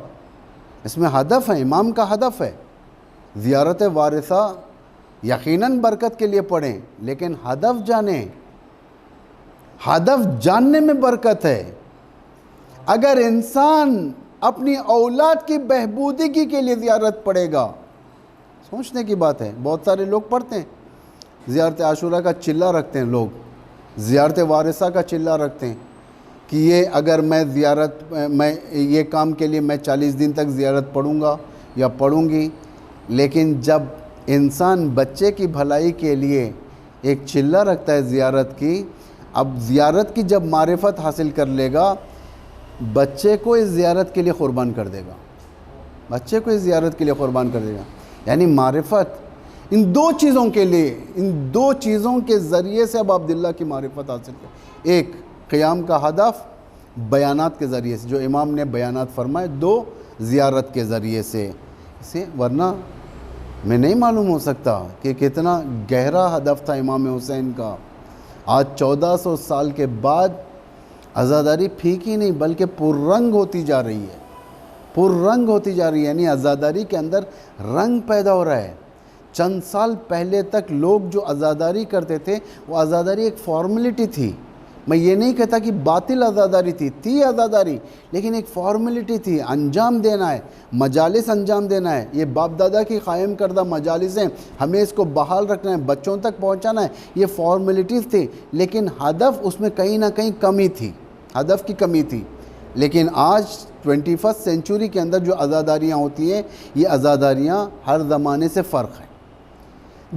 اس میں ہدف ہے، امام کا ہدف ہے۔ زیارت وارثہ یقیناً برکت کے لیے پڑھیں، لیکن ہدف جانیں، ہدف جاننے میں برکت ہے۔ اگر انسان اپنی اولاد کی بہبودگی کے لیے زیارت پڑھے گا، سوچنے کی بات ہے، بہت سارے لوگ پڑھتے ہیں، زیارت عاشورہ کا چلہ رکھتے ہیں لوگ، زیارت وارثہ کا چلہ رکھتے ہیں کہ یہ اگر میں یہ کام کے لیے میں 40 دن تک زیارت پڑھوں گا یا پڑھوں گی، لیکن جب انسان بچے کی بھلائی کے لیے ایک چلہ رکھتا ہے زیارت کی، اب زیارت کی جب معرفت حاصل کر لے گا، بچے کو اس زیارت کے لیے قربان کر دے گا، بچے کو اس زیارت کے لیے قربان کر دے گا۔ یعنی معرفت ان دو چیزوں کے لیے، ان دو چیزوں کے ذریعے سے اب عبداللہ کی معرفت حاصل کر، ایک قیام کا ہدف بیانات کے ذریعے سے جو امام نے بیانات فرمائے، دو زیارت کے ذریعے سے ورنہ میں نہیں معلوم ہو سکتا کہ کتنا گہرا ہدف تھا امام حسین کا۔ آج 1400 سال کے بعد عزاداری پھیکی نہیں بلکہ پررنگ ہوتی جا رہی ہے، پررنگ ہوتی جا رہی ہے، یعنی عزاداری کے اندر رنگ پیدا ہو رہا ہے۔ چند سال پہلے تک لوگ جو عزاداری کرتے تھے وہ عزاداری ایک فارمیلٹی تھی، میں یہ نہیں کہتا کہ باطل عزاداری تھی عزاداری، لیکن ایک فارمیلٹی تھی، انجام دینا ہے، مجالس انجام دینا ہے، یہ باپ دادا کی قائم کردہ مجالس ہیں، ہمیں اس کو بحال رکھنا ہے، بچوں تک پہنچانا ہے، یہ فارمیلٹیز تھی، لیکن ہدف اس میں کہیں نہ کہیں کمی تھی، ہدف کی کمی تھی۔ لیکن آج 21 سینچری کے اندر جو عزاداریاں ہوتی ہیں، یہ عزاداریاں ہر زمانے سے فرق ہے۔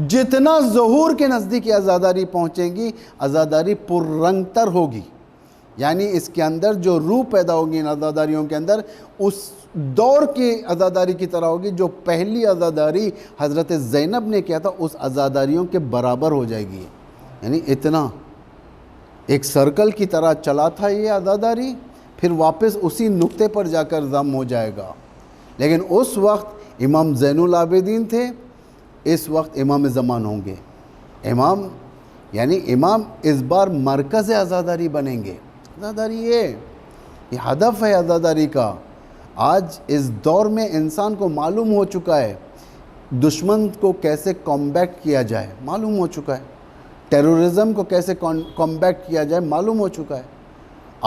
جتنا ظہور کے نزدیک یہ عزاداری پہنچیں گی، عزاداری پررنگ تر ہوگی، یعنی اس کے اندر جو روح پیدا ہوگی ان عزاداریوں کے اندر، اس دور کی عزاداری کی طرح ہوگی جو پہلی عزاداری حضرت زینب نے کیا تھا، اس عزاداریوں کے برابر ہو جائے گی۔ یعنی اتنا ایک سرکل کی طرح چلا تھا یہ عزاداری، پھر واپس اسی نقطے پر جا کر ضم ہو جائے گا۔ لیکن اس وقت امام زین العابدین تھے، اس وقت امام زمان ہوں گے۔ امام یعنی امام اس بار مرکز عزاداری بنیں گے۔ عزاداری یہ ہدف ہے عزاداری کا۔ آج اس دور میں انسان کو معلوم ہو چکا ہے دشمن کو کیسے کمبیٹ کیا جائے، معلوم ہو چکا ہے ٹیرورزم کو کیسے کمبیٹ کیا جائے، معلوم ہو چکا ہے۔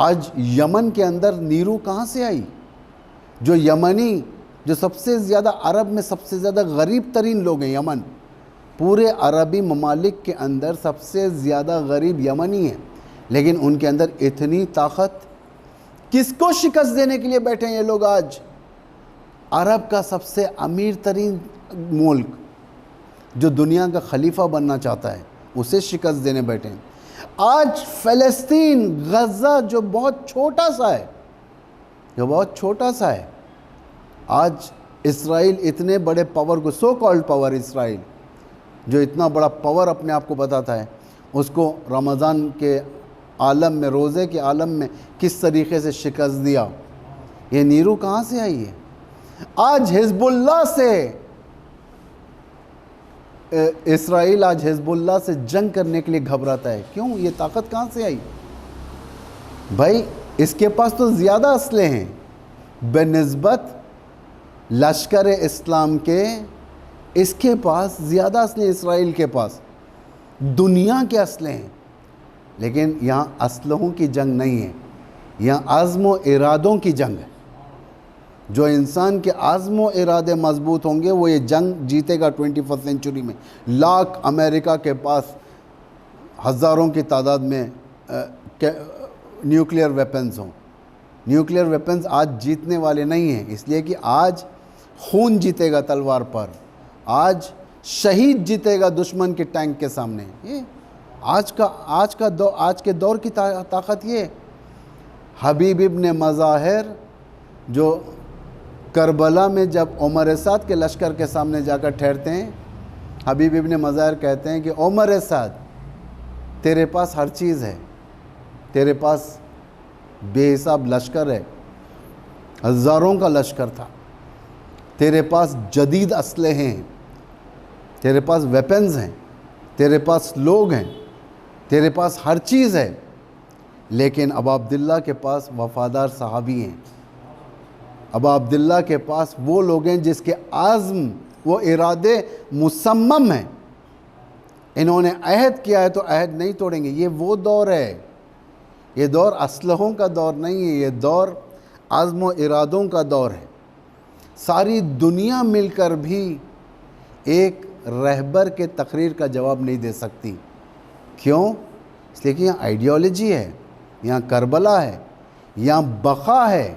آج یمن کے اندر نیرو کہاں سے آئی؟ جو یمنی، جو سب سے زیادہ عرب میں سب سے زیادہ غریب ترین لوگ ہیں، یمن، پورے عربی ممالک کے اندر سب سے زیادہ غریب یمنی ہیں، لیکن ان کے اندر اتنی طاقت، کس کو شکست دینے کے لیے بیٹھے ہیں یہ لوگ؟ آج عرب کا سب سے امیر ترین ملک جو دنیا کا خلیفہ بننا چاہتا ہے، اسے شکست دینے بیٹھے ہیں۔ آج فلسطین، غزہ جو بہت چھوٹا سا ہے، جو بہت چھوٹا سا ہے، آج اسرائیل اتنے بڑے پاور کو، سو کالڈ پاور اسرائیل، جو اتنا بڑا پاور اپنے آپ کو بتاتا ہے، اس کو رمضان کے عالم میں، روزے کے عالم میں کس طریقے سے شکست دیا۔ یہ نیرو کہاں سے آئی ہے؟ آج حزب اللہ سے، اسرائیل آج حزب اللہ سے جنگ کرنے کے لیے گھبراتا ہے، کیوں؟ یہ طاقت کہاں سے آئی؟ بھائی اس کے پاس تو زیادہ اسلحے ہیں بہ نسبت لشکر اسلام کے، اس کے پاس زیادہ اسلحے، اسرائیل کے پاس دنیا کے اسلحے ہیں، لیکن یہاں اسلحوں کی جنگ نہیں ہے، یہاں عزم و ارادوں کی جنگ ہے۔ جو انسان کے عزم و ارادے مضبوط ہوں گے وہ یہ جنگ جیتے گا 21 سینچری میں۔ لاکھ امریکہ کے پاس ہزاروں کی تعداد میں نیوکلیئر ویپنز ہوں، نیوکلیئر ویپنز آج جیتنے والے نہیں ہیں، اس لیے کہ آج خون جیتے گا تلوار پر، آج شہید جیتے گا دشمن کے ٹینک کے سامنے۔ یہ آج کے دور کی طاقت یہ۔ حبیب ابن مظاہر جو کربلا میں جب عمر سعد کے لشکر کے سامنے جا کر ٹھہرتے ہیں، حبیب ابن مظاہر کہتے ہیں کہ عمر سعد تیرے پاس ہر چیز ہے، تیرے پاس بے حساب لشکر ہے، ہزاروں کا لشکر تھا، تیرے پاس جدید اسلحے ہیں، تیرے پاس ویپنز ہیں، تیرے پاس لوگ ہیں، تیرے پاس ہر چیز ہے، لیکن ابا عبداللہ کے پاس وفادار صحابی ہیں، ابا عبداللہ کے پاس وہ لوگ ہیں جس کے عزم وہ ارادے مصمم ہیں، انہوں نے عہد کیا ہے تو عہد نہیں توڑیں گے۔ یہ وہ دور ہے، یہ دور اسلحوں کا دور نہیں ہے، یہ دور عزم و ارادوں کا دور ہے۔ ساری دنیا مل کر بھی ایک رہبر کے تقریر کا جواب نہیں دے سکتی۔ کیوں؟ اس لیے کہ یہاں آئیڈیالوجی ہے، یہاں کربلا ہے، یہاں بقا ہے،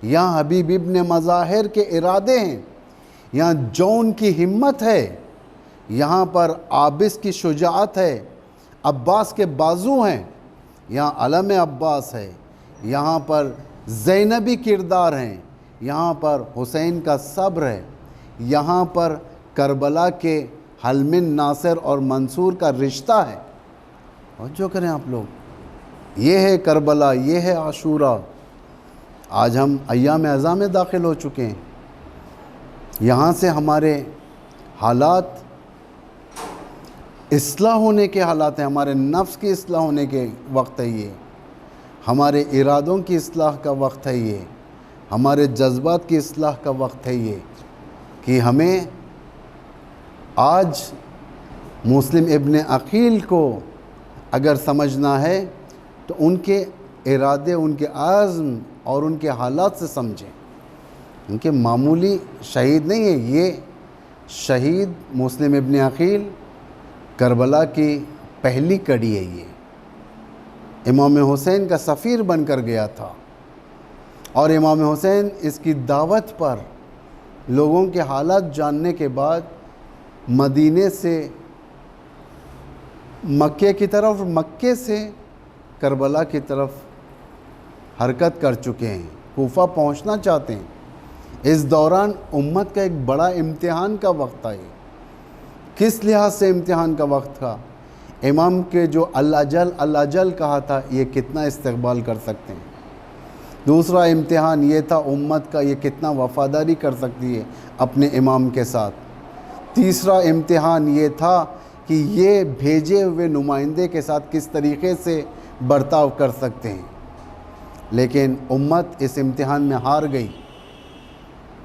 یہاں حبیب ابن مظاہر کے ارادے ہیں، یہاں جون کی ہمت ہے، یہاں پر عابس کی شجاعت ہے، عباس کے بازو ہیں، یہاں علم عباس ہے، یہاں پر زینبی کردار ہیں، یہاں پر حسین کا صبر ہے، یہاں پر کربلا کے حلمن ناصر اور منصور کا رشتہ ہے۔ اور جو کریں آپ لوگ، یہ ہے کربلا، یہ ہے عاشورہ۔ آج ہم ایام اعزاء میں داخل ہو چکے ہیں، یہاں سے ہمارے حالات اصلاح ہونے کے حالات ہیں، ہمارے نفس کی اصلاح ہونے کے وقت ہے یہ، ہمارے ارادوں کی اصلاح کا وقت ہے یہ، ہمارے جذبات کی اصلاح کا وقت ہے یہ، کہ ہمیں آج مسلم ابن عقیل کو اگر سمجھنا ہے تو ان کے ارادے، ان کے عزم اور ان کے حالات سے سمجھیں۔ ان کے معمولی شہید نہیں ہے، یہ شہید مسلم ابن عقیل کربلا کی پہلی کڑی ہے، یہ امام حسین کا سفیر بن کر گیا تھا، اور امام حسین اس کی دعوت پر لوگوں کے حالات جاننے کے بعد مدینے سے مکے کی طرف، مکے سے کربلا کی طرف حرکت کر چکے ہیں، کوفہ پہنچنا چاہتے ہیں۔ اس دوران امت کا ایک بڑا امتحان کا وقت تھا۔ یہ کس لحاظ سے امتحان کا وقت تھا؟ امام کے جو اللہ جل کہا تھا، یہ کتنا استقبال کر سکتے ہیں۔ دوسرا امتحان یہ تھا امت کا، یہ کتنا وفاداری کر سکتی ہے اپنے امام کے ساتھ۔ تیسرا امتحان یہ تھا کہ یہ بھیجے ہوئے نمائندے کے ساتھ کس طریقے سے برتاؤ کر سکتے ہیں۔ لیکن امت اس امتحان میں ہار گئی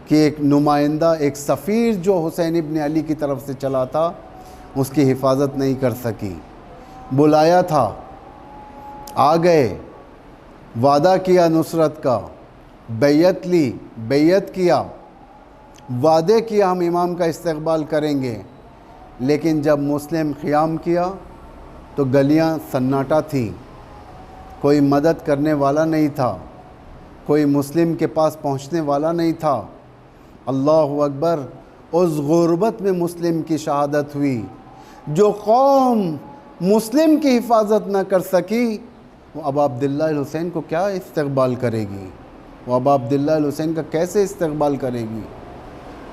کہ ایک نمائندہ، ایک سفیر جو حسین ابن علی کی طرف سے چلا تھا، اس کی حفاظت نہیں کر سکی۔ بلایا تھا، آ گئے، وعدہ کیا نصرت کا، بیعت لی، بیعت کیا، وعدے کیا ہم امام کا استقبال کریں گے، لیکن جب مسلم قیام کیا تو گلیاں سناٹا تھیں، کوئی مدد کرنے والا نہیں تھا، کوئی مسلم کے پاس پہنچنے والا نہیں تھا۔ اللہ اکبر! اس غربت میں مسلم کی شہادت ہوئی۔ جو قوم مسلم کی حفاظت نہ کر سکی، وہ ابا عبداللہ الحسین کو کیا استقبال کرے گی؟ وہ ابا عبداللہ الحسین کا کیسے استقبال کرے گی؟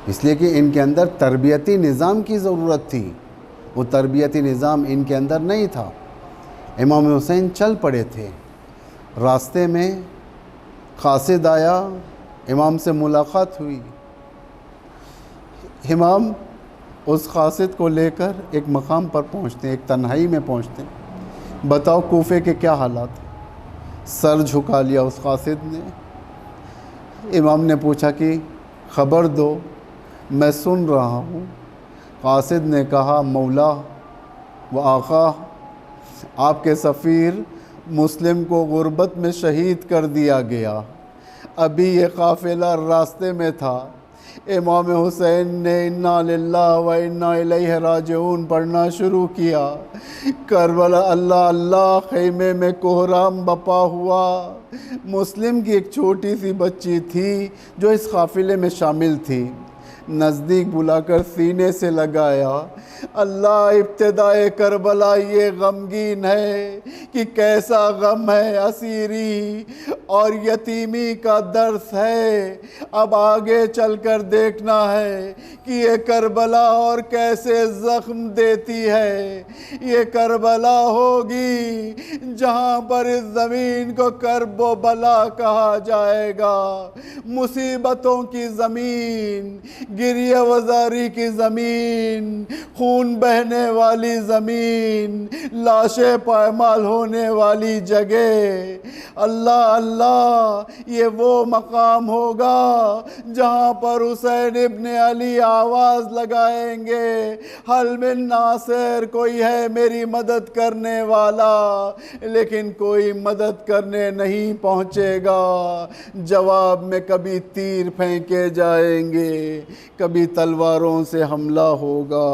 اس لیے کہ ان کے اندر تربیتی نظام کی ضرورت تھی، وہ تربیتی نظام ان کے اندر نہیں تھا۔ امام حسین چل پڑے تھے، راستے میں قاصد آیا، امام سے ملاقات ہوئی۔ امام اس قاصد کو لے کر ایک مقام پر پہنچتے ہیں، ایک تنہائی میں پہنچتے ہیں۔ بتاؤ کوفے کے کیا حالات ہیں؟ سر جھکا لیا اس قاصد نے۔ امام نے پوچھا کہ خبر دو، میں سن رہا ہوں۔ قاصد نے کہا، مولا و آقا، آپ کے سفیر مسلم کو غربت میں شہید کر دیا گیا، ابھی یہ قافلہ راستے میں تھا، امام حسین نے انا للہ و انا الیہ راجعون پڑھنا شروع کیا۔ کربلا اللہ اللہ، خیمے میں کوہرام بپا ہوا۔ مسلم کی ایک چھوٹی سی بچی تھی جو اس قافلے میں شامل تھی، نزدیک بلا کر سینے سے لگایا۔ اللہ ابتدائے کربلا یہ غمگین ہے کہ کیسا غم ہے اسیری اور یتیمی کا درس ہے۔ اب آگے چل کر دیکھنا ہے کہ یہ کربلا اور کیسے زخم دیتی ہے۔ یہ کربلا ہوگی جہاں پر اس زمین کو کرب و بلا کہا جائے گا، مصیبتوں کی زمین، گریہ وزاری کی زمین، خون بہنے والی زمین، لاشیں پائمال ہونے والی جگہ۔ اللہ اللہ، یہ وہ مقام ہوگا جہاں پر حسین ابن علی آواز لگائیں گے، حل من ناصر، کوئی ہے میری مدد کرنے والا، لیکن کوئی مدد کرنے نہیں پہنچے گا۔ جواب میں کبھی تیر پھینکے جائیں گے، کبھی تلواروں سے حملہ ہوگا،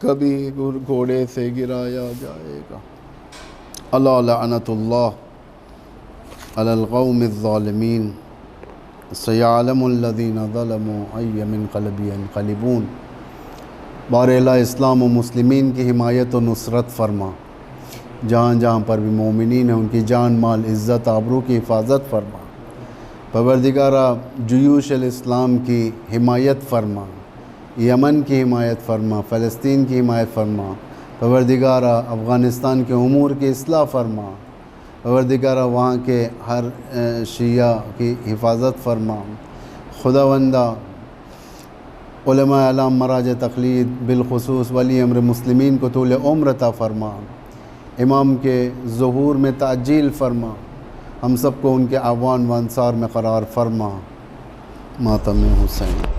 کبھی گھوڑے سے گرایا جائے گا۔ الا لعنت اللہ علی القوم الظالمین، سیعلم الذین ظلموا ای منقلب ینقلبون۔ بار الہ اسلام و مسلمین کی حمایت و نصرت فرما، جہاں جہاں پر بھی مومنین ہیں ان کی جان مال عزت آبرو کی حفاظت فرما۔ پروردگارہ جیوش الاسلام کی حمایت فرما، یمن کی حمایت فرما، فلسطین کی حمایت فرما۔ پروردگارہ افغانستان کے امور کی اصلاح فرما۔ پروردگارہ وہاں کے ہر شیعہ کی حفاظت فرما۔ خداوندہ علماء اعلام مراجع تقلید بالخصوص ولی امر مسلمین کو طول عمر عطا فرما۔ امام کے ظہور میں تعجیل فرما، ہم سب کو ان کے اعوان و انصار میں قرار فرما۔ ماتم حسین۔